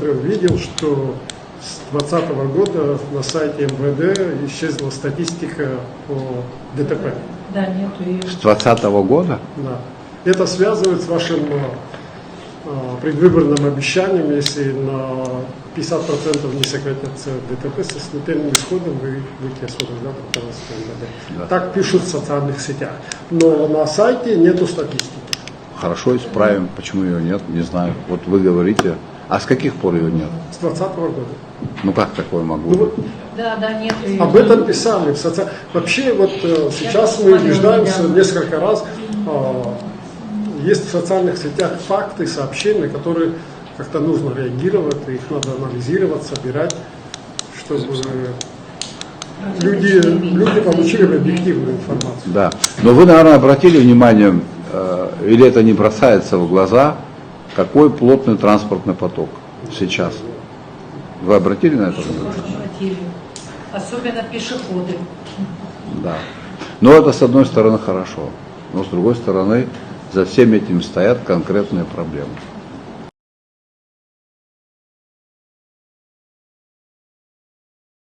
посмотрел, видел, что с 2020 года на сайте МВД исчезла статистика по ДТП. Да, нету ее. С 2020 года? Да. Это связывает с вашим предвыборным обещанием, если на 50% не сократятся ДТП со смертельным исходом, вы будете освобождать от МВД. Да. Так пишут в социальных сетях. Но на сайте нету статистики. Хорошо, исправим. Почему ее нет, не знаю. Вот вы говорите. А с каких пор ее нет? С 2020 года. Ну как такое могло Ну, быть? вот Да, нету ее. об этом писали в Вообще, вот сейчас мы убеждаемся несколько раз. Есть в социальных сетях факты, сообщения, которые как-то нужно реагировать, их надо анализировать, собирать, чтобы люди получили объективную информацию. Да. Но вы, наверное, обратили внимание, или это не бросается в глаза, какой плотный транспортный поток сейчас. Вы обратили на это внимание? Обратили. Особенно пешеходы. Да. Но это, с одной стороны, хорошо. Но с другой стороны, за всем этим стоят конкретные проблемы.